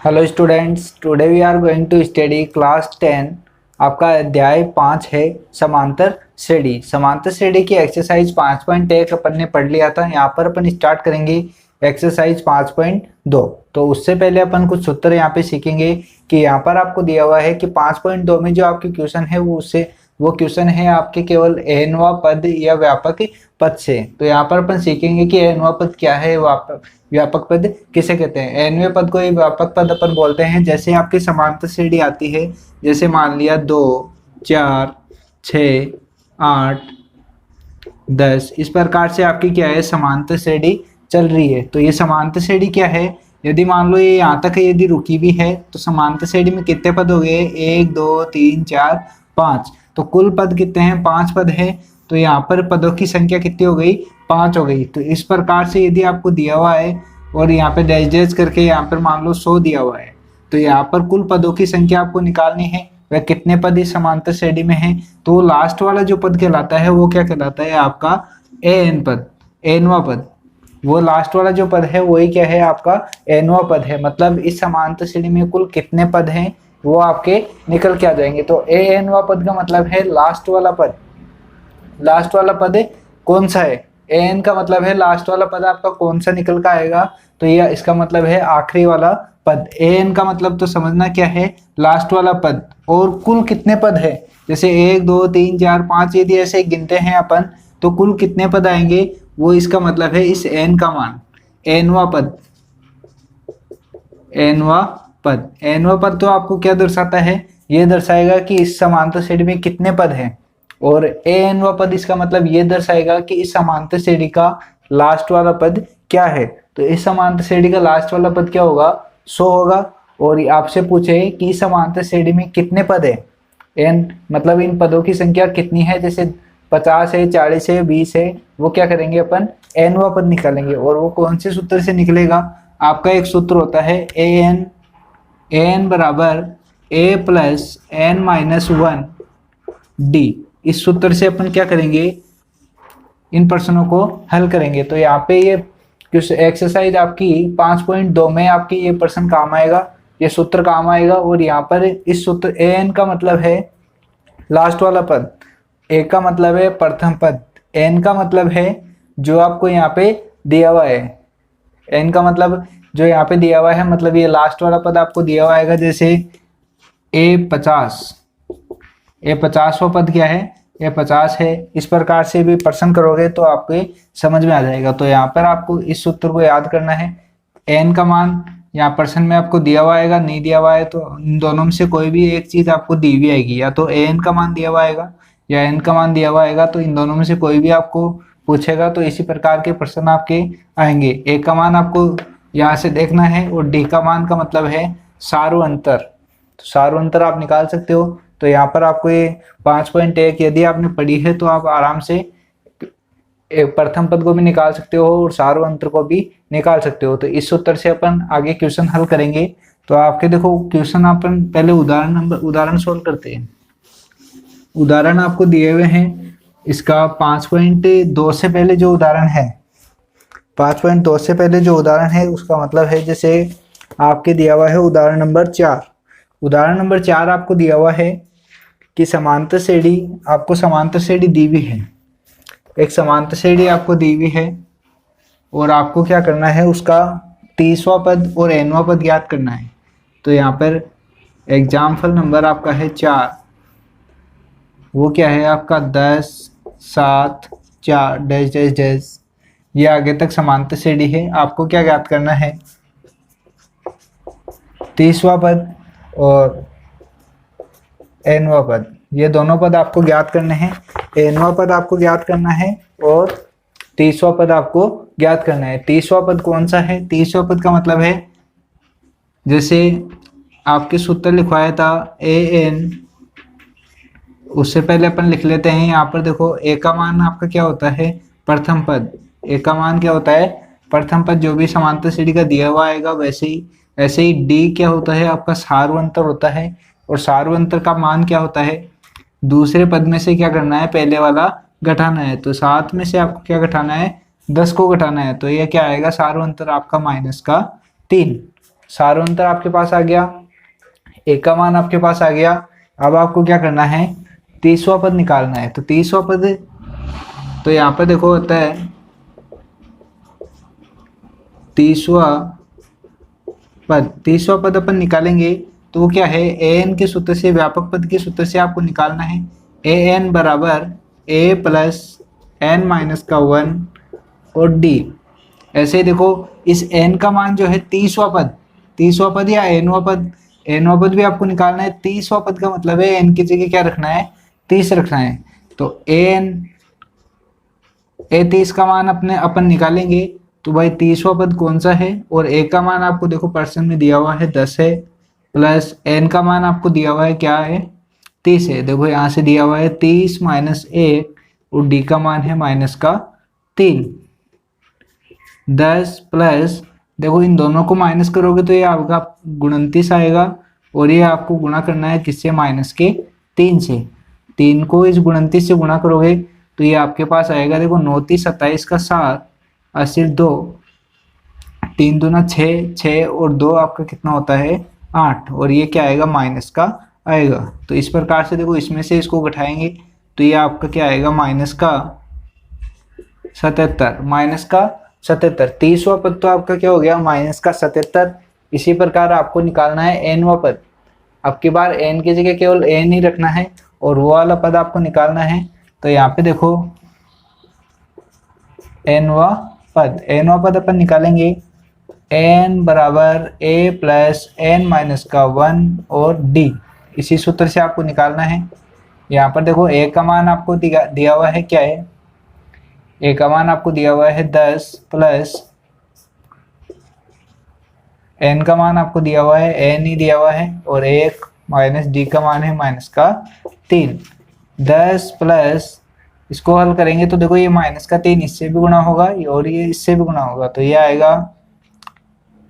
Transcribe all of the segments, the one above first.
Hello students, today we are going to study class 10। आपका अध्याय 5 है समांतर श्रेणी। समांतर श्रेणी की एक्सरसाइज 5.1 अपन ने पढ़ लिया था। यहाँ पर अपन स्टार्ट करेंगे एक्सरसाइज 5.2। तो उससे पहले अपन कुछ सूत्र यहाँ पे सीखेंगे कि यहाँ पर आपको दिया हुआ है कि 5.2 में जो आपके क्वेश्चन है वो क्वेश्चन है आपके केवल एनवा पद या व्यापक पद से। तो यहाँ पर अपन सीखेंगे कि एनवा पद क्या है, व्यापक पद किसे कहते हैं। एनवे पद को एक व्यापक पद अपन बोलते हैं। जैसे आपकी समांतर श्रेणी आती है, जैसे मान लिया 2, 4, 6, 8, 10, इस प्रकार से आपकी क्या है समांतर श्रेणी चल रही है। तो ये समांतर श्रेणी क्या है, यदि मान लो ये यहाँ तक यदि रुकी भी है तो समांतर श्रेणी में कितने पद हो गए, 1 2 3 4 5। तो कुल पद कितने हैं, 5 पद है। तो यहाँ पर पदों की संख्या कितनी हो गई, 5 हो गई। तो इस प्रकार से यदि आपको दिया हुआ है और यहाँ पे डैश डैश करके यहाँ पर मान लो 100 दिया हुआ है, तो यहाँ पर कुल पदों की संख्या आपको निकालनी है, वह कितने पद इस समांतर श्रेणी में है। तो लास्ट वाला जो पद कहलाता है वो क्या कहलाता है, आपका एन पद, एनवा पद। वो लास्ट वाला जो पद है वही क्या है, आपका एनवा पद है। मतलब इस समांतर श्रेणी में कुल कितने पद हैं वो आपके निकल के आ जाएंगे। तो ए एनवा पद का मतलब है लास्ट वाला पद। लास्ट वाला पद कौन सा है, एन का मतलब है लास्ट वाला पद आपका कौन सा निकल का आएगा, तो ये इसका मतलब है आखिरी वाला पद। एन का मतलब तो समझना क्या है, लास्ट वाला पद। और कुल कितने पद है, जैसे 1 2 3 4 5 यदि ऐसे गिनते हैं अपन तो कुल कितने पद आएंगे, वो इसका मतलब है इस एन का मान, एनवा पद। एनवा पद, एनवा पद तो आपको क्या दर्शाता है, ये दर्शाएगा कि इस समांतर श्रेणी में कितने पद हैं। और ए एनवा पद इसका मतलब ये दर्शाएगा कि इस समांतर श्रेणी का लास्ट वाला पद क्या है। तो इस समांतर श्रेणी का लास्ट वाला पद क्या होगा, 100 होगा। और आपसे पूछे कि इस समांतर श्रेणी में कितने पद है, एन मतलब इन पदों की संख्या कितनी है, जैसे 50 है, 40 है, 20 है, वो क्या करेंगे अपन एनवा पद निकालेंगे। और वो कौन से सूत्र से निकलेगा, आपका एक सूत्र होता है एन बराबर ए प्लस एन माइनस 1 डी। इस सूत्र से अपन क्या करेंगे, इन प्रश्नों को हल करेंगे। तो यहाँ पे ये एक्सरसाइज आपकी 5.2 में आपकी ये प्रश्न काम आएगा, ये सूत्र काम आएगा। और यहाँ पर इस सूत्र एन का मतलब है लास्ट वाला पद, ए का मतलब है प्रथम पद, एन का मतलब है जो आपको यहाँ पे दिया हुआ है। एन का मतलब जो यहाँ पे दिया हुआ है, मतलब ये लास्ट वाला पद आपको दिया हुआ आएगा। जैसे ए50वां पद क्या है, ए50 है। इस प्रकार से भी प्रश्न करोगे तो आपको समझ में आ जाएगा। तो यहाँ पर आपको इस सूत्र को याद करना है। एन का मान यहाँ प्रश्न में आपको दिया हुआ आएगा, नहीं दिया हुआ है तो इन दोनों में से कोई भी एक चीज आपको दी हुई आएगी, या तो एन का मान दिया हुआ आएगा या एन का मान दिया हुआ आएगा। तो इन दोनों में से कोई भी आपको पूछेगा तो इसी प्रकार के प्रश्न आपके आएंगे। ए का मान आपको यहाँ से देखना है और डी का मान का मतलब है सारू अंतर। तो सारू अंतर आप निकाल सकते हो। तो यहाँ पर आपको ये 5.1 यदि आपने पढ़ी है तो आप आराम से एक प्रथम पद को भी निकाल सकते हो और सारू अंतर को भी निकाल सकते हो। तो इस सूत्र से अपन आगे क्वेश्चन हल करेंगे। तो आपके देखो क्वेश्चन अपन पहले उदाहरण सोल्व करते हैं। उदाहरण आपको दिए हुए हैं। इसका 5.2 से पहले जो उदाहरण है, 5.2 से पहले जो उदाहरण है उसका मतलब है, जैसे आपके दिया हुआ है उदाहरण नंबर 4। उदाहरण नंबर 4 आपको दिया हुआ है कि समांतर श्रेणी, आपको समांतर श्रेणी दी हुई है, एक समांतर श्रेणी आपको दी हुई है और आपको क्या करना है, उसका 30वां पद और nवां पद ज्ञात करना है। तो यहाँ पर एग्जाम्पल नंबर आपका है 4, वो क्या है आपका 10 7 4 डैश डैश डैश, ये आगे तक समांतर श्रेणी है। आपको क्या ज्ञात करना है, 30वां पद और nवां पद, ये दोनों पद आपको ज्ञात करने हैं। nवां पद आपको ज्ञात करना है और 30वां पद आपको ज्ञात करना है। 30वां पद कौन सा है, 30वां पद का मतलब है, जैसे आपके सूत्र लिखवाया था an, उससे पहले अपन लिख लेते हैं। यहाँ पर देखो ए का मान आपका क्या होता है, प्रथम पद। ए का मान क्या होता है, प्रथम पद। जो भी समांतर श्रेणी का दिया हुआ आएगा ऐसे ही डी क्या होता है, आपका सारू अंतर होता है। और सारू अंतर का मान क्या होता है, दूसरे पद में से क्या करना है, पहले वाला घटाना है। तो 7 में से आपको क्या घटाना है, 10 को घटाना है। तो ये क्या आएगा, सारू अंतर आपका -3। सारों अंतर आपके पास आ गया, ए का मान आपके पास आ गया। अब आपको क्या करना है, 30वां पद निकालना है। तो 30वां पद, तो यहाँ पर देखो होता है 30वां पद अपन निकालेंगे तो वो क्या है, ए एन के सूत्र से, व्यापक पद के सूत्र से आपको निकालना है। ए एन बराबर ए प्लस एन माइनस का 1 और डी। ऐसे ही देखो इस एन का मान जो है 30वां पद या एनवां पद भी आपको निकालना है। 30वां पद का मतलब है एन की जगह क्या रखना है, 30 रखना है। तो ए 30 का मान अपन निकालेंगे। तो भाई 30वां पद कौन सा है, और ए का मान आपको देखो परसेंट में दिया हुआ है 10 है, प्लस एन का मान आपको दिया हुआ है क्या है, 30 है। देखो यहाँ से दिया हुआ है 30 माइनस 1 और डी का मान है माइनस का 3। 10 प्लस, देखो इन दोनों को माइनस करोगे तो ये आपका 29 आएगा, और ये आपको गुणा करना है किससे, माइनस के 3 से। 3 को इस 29 से गुणा करोगे तो ये आपके पास आएगा, देखो 9 30 27 का 7 और सिर्फ 2, 3 दूना 6, 6 और 2 आपका कितना होता है 8, और ये क्या आएगा, माइनस का आएगा। तो इस प्रकार से देखो इसमें से इसको घटाएंगे तो ये आपका क्या आएगा, माइनस का 77। 30वां पद तो आपका क्या हो गया, माइनस का 77। इसी प्रकार आपको निकालना है एनवां पद। अब की बार एन की जगह केवल एन ही रखना है और वो वाला पद आपको निकालना है। तो यहाँ पे देखो एनवां पद अपन निकालेंगे। एन बराबर ए प्लस एन माइनस का 1 और डी, इसी सूत्र से आपको निकालना है। यहाँ पर देखो ए का मान आपको दिया हुआ है क्या है, ए का मान आपको दिया हुआ है 10, प्लस एन का मान आपको दिया हुआ है, एन ही दिया हुआ है, और 1 माइनस डी का मान है माइनस का 3। 10 प्लस, इसको हल करेंगे तो देखो ये माइनस का 3 इससे भी गुणा होगा और ये इससे भी गुणा होगा, तो ये आएगा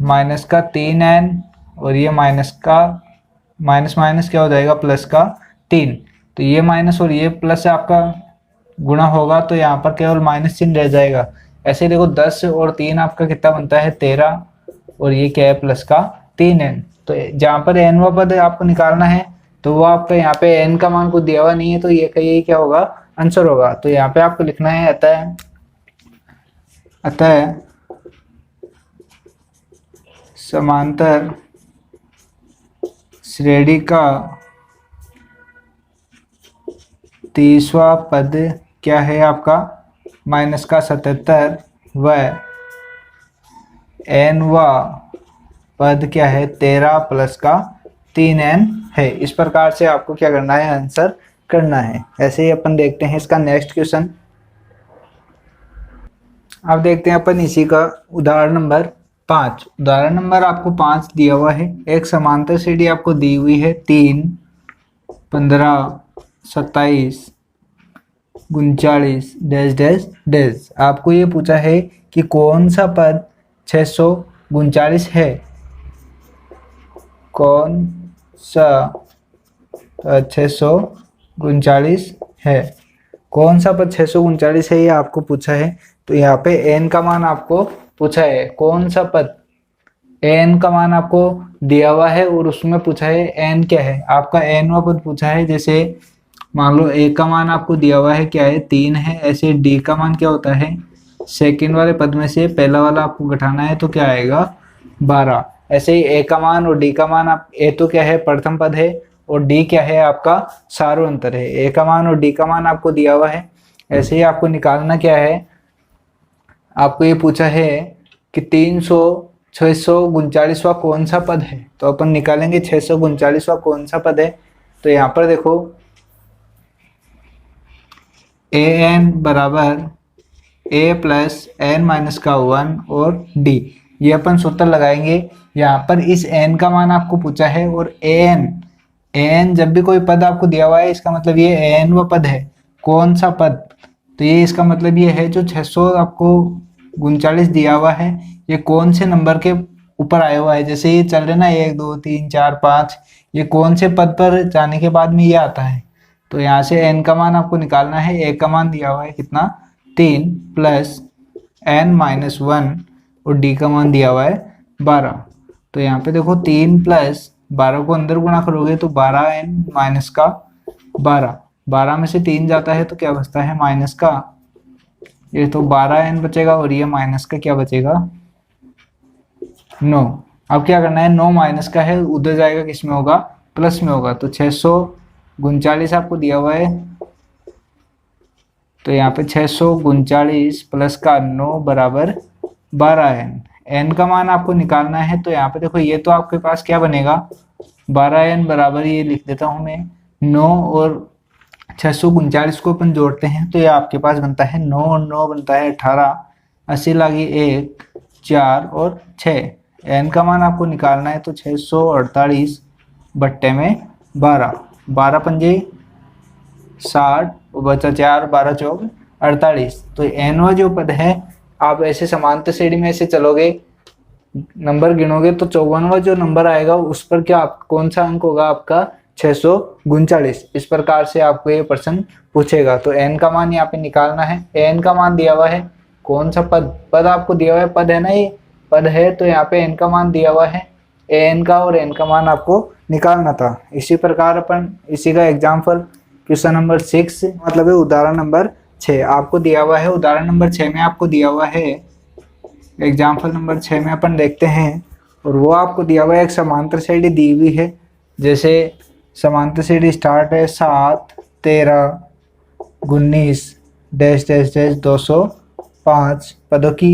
माइनस का 3n, और ये माइनस का माइनस क्या हो जाएगा, प्लस का 3। तो ये माइनस और ये प्लस आपका गुणा होगा तो यहाँ पर केवल माइनस चिन्ह रह जाएगा। ऐसे देखो 10 और 3 आपका कितना बनता है 13, और ये क्या है प्लस का 3n। तो जहाँ पर nवां पद आपको निकालना है तो वो आपका यहाँ पे n का मान को दिया हुआ नहीं है, तो ये क्या होगा, आंसर होगा। तो यहाँ पे आपको लिखना है अतः समांतर श्रेणी का 30वां पद क्या है आपका, माइनस का 77, व nवां पद क्या है 13 प्लस का 3n है। इस प्रकार से आपको क्या करना है, आंसर करना है। ऐसे ही अपन देखते हैं इसका नेक्स्ट क्वेश्चन। अब देखते हैं अपन इसी का उदाहरण नंबर 5। उदाहरण नंबर आपको 5 दिया हुआ है। एक समांतर सीढ़ी आपको दी हुई है 3, 15, 27, 39 डैश डैश डैश। आपको ये पूछा है कि कौन सा पद 639 है, कौन सा 639 है, कौन सा पद 639 है, ये आपको पूछा है। तो यहाँ पे n का मान आपको पूछा है, कौन सा पद, n का मान आपको दिया हुआ है और उसमें पूछा है n क्या है, आपका nवां पद पूछा है। जैसे मान लो a का मान आपको दिया हुआ है क्या है 3 है, ऐसे d का मान क्या होता है, सेकंड वाले पद में से पहला वाला आपको घटाना है तो क्या आएगा 12। ऐसे ही a का मान और d का मान, आप a तो क्या है प्रथम पद है और d क्या है आपका सारों-अंतर है। a का मान और d का मान आपको दिया हुआ है। ऐसे ही आपको निकालना क्या है, आपको ये पूछा है कि 639वां कौन सा पद है, तो अपन निकालेंगे 639वां कौन सा पद है। तो यहाँ पर देखो an बराबर a प्लस n माइनस का 1 और d, ये अपन सूत्र लगाएंगे। यहाँ पर इस n का मान आपको पूछा है और an जब भी कोई पद आपको दिया हुआ है इसका मतलब ये an वो पद है, कौन सा पद, तो ये इसका मतलब ये है जो 600 आपको 39 दिया हुआ है ये कौन से नंबर के ऊपर आया हुआ है। जैसे ये चल रहे ना 1 2 3 4 5, ये कौन से पद पर जाने के बाद में ये आता है। तो यहाँ से n का मान आपको निकालना है। a का मान दिया हुआ है कितना 3 प्लस n माइनस 1 और d का मान दिया हुआ है 12। तो यहाँ पे देखो 3 प्लस 12 को अंदर गुणा करोगे तो 12n माइनस का 12, 12 में से 3 जाता है तो क्या बचता है माइनस का, ये तो 12n बचेगा और ये माइनस का क्या बचेगा 9। अब क्या करना है, 9 माइनस का है, उधर जाएगा किस में होगा, प्लस में होगा। तो 639 आपको दिया हुआ है, तो यहाँ पे 639 प्लस का 9 बराबर 12n। n का मान आपको निकालना है, तो यहाँ पे देखो ये तो आपके पास क्या बनेगा 12n बराबर, ये लिख देता हूँ मैं 9 और 639 को अपन जोड़ते हैं तो ये आपके पास बनता है 9 और 9 बनता है 18, 80 लागी 1 4 और 6। n का मान आपको निकालना है तो 648 बट्टे में 12, 12 पंजे 60 और बचा 4, 12 चौक 48। तो nवा जो पद है, आप ऐसे समांतर श्रेणी में ऐसे चलोगे, नंबर गिनोगे तो 54वां जो नंबर आएगा उस पर क्या कौन सा अंक होगा आपका 639। इस प्रकार से आपको ये प्रश्न पूछेगा। तो n का मान यहाँ पे निकालना है, n का मान दिया हुआ है, कौन सा पद आपको दिया हुआ है, पद है ना, ये पद है, तो यहाँ पे n का मान दिया हुआ है, an का और n का मान आपको निकालना था। इसी प्रकार अपन इसी का एग्जाम्पल क्वेश्चन नंबर 6 मतलब है उदाहरण नंबर 6 आपको दिया हुआ है। उदाहरण नंबर 6 में आपको दिया हुआ है, एग्जाम्पल नंबर 6 में अपन देखते हैं, और वो आपको दिया हुआ है एक समांतर श्रेणी दी हुई है। जैसे समांतर श्रेणी स्टार्ट है 7 13 19 डैश डैश डैश 205 पदों की,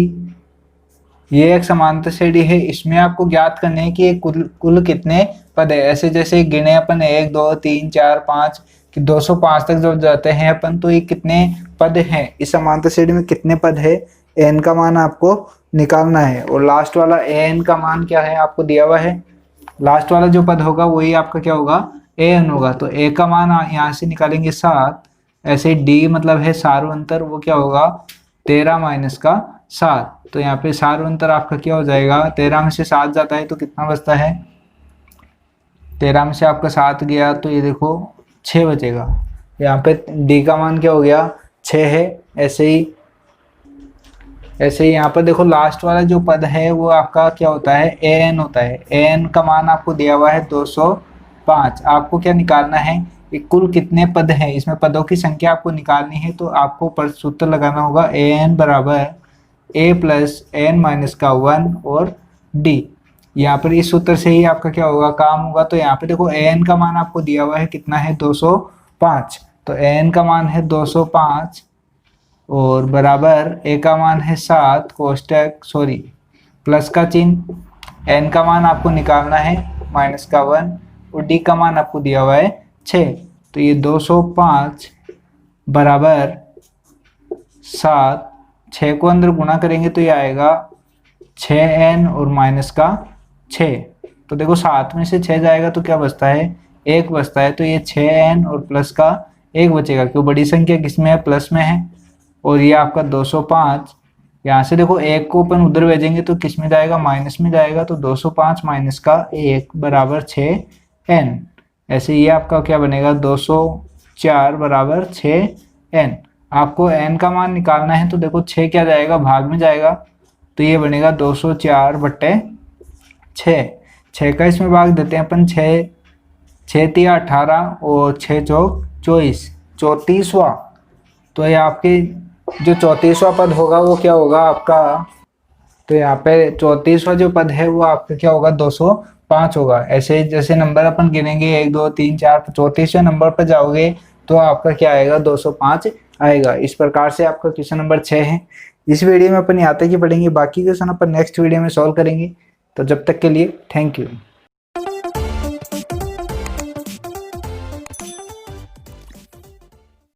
ये एक समांतर श्रेणी है। इसमें आपको ज्ञात करने है कि कुल कितने पद है। ऐसे जैसे गिने अपन 1 2 3 4 5 कि 205 तक जो जाते हैं अपन, तो ये कितने पद हैं, इस समांतर श्रेणी में कितने पद है, n का मान आपको निकालना है। और लास्ट वाला an का मान क्या है आपको दिया हुआ है, लास्ट वाला जो पद होगा वही आपका क्या होगा an होगा। तो a का मान यहाँ से निकालेंगे 7, ऐसे d मतलब है सार्वंतर, वो क्या होगा 13 माइनस का 7। तो यहाँ पे सार्वंतर आपका क्या हो जाएगा, 13 में से 7 जाता है तो कितना बचता है, 13 में से आपका 7 गया तो ये देखो 6 बचेगा। यहाँ पे d का मान क्या हो गया 6 है। ऐसे ही यहाँ पर देखो लास्ट वाला जो पद है वो आपका क्या होता है an होता है। an का मान आपको दिया हुआ है 205। आपको क्या निकालना है कि कुल कितने पद हैं, इसमें पदों की संख्या आपको निकालनी है। तो आपको सूत्र लगाना होगा an बराबर a प्लस n माइनस का 1 और d। यहाँ पर इस सूत्र से ही आपका क्या होगा काम होगा। तो यहाँ पे देखो an का मान आपको दिया हुआ है कितना है 205, तो an का मान है 205 और बराबर a का मान है 7 कोष्टक प्लस का चिन्ह, n का मान आपको निकालना है माइनस का 1 और d का मान आपको दिया हुआ है 6। तो ये 205 बराबर 7, 6 को अंदर गुणा करेंगे तो ये आएगा 6n और माइनस का 6। तो देखो 7 में से 6 जाएगा तो क्या बचता है 1 बचता है। तो ये 6n और प्लस का 1 बचेगा, क्यों बड़ी संख्या किसमें है प्लस में है। और ये आपका 205, यहाँ से देखो 1 को अपन उधर भेजेंगे तो किस में जाएगा माइनस में जाएगा। तो 205 माइनस का 1 बराबर 6n। ऐसे ये आपका क्या बनेगा 204 बराबर 6n। आपको n का मान निकालना है तो देखो 6 क्या जाएगा भाग में जाएगा, तो ये बनेगा 204 बट्टे 6। 6 का इसमें भाग देते हैं अपन, 6 तिया 18 और 6 चौक 24, 34वां। तो ये आपके जो 34वां पद होगा वो क्या होगा आपका, तो यहाँ पे 34वां जो पद है वो आपका क्या होगा 205 होगा। ऐसे जैसे नंबर अपन गिनेंगे 1 2 3 4, 34वें नंबर पर जाओगे तो आपका क्या आएगा 205 आएगा। इस प्रकार से आपका क्वेश्चन नंबर 6 है। इस वीडियो में अपन यहाँ तक ही पढ़ेंगे, बाकी क्वेश्चन अपन नेक्स्ट वीडियो में सॉल्व करेंगे। तो जब तक के लिए थैंक यू।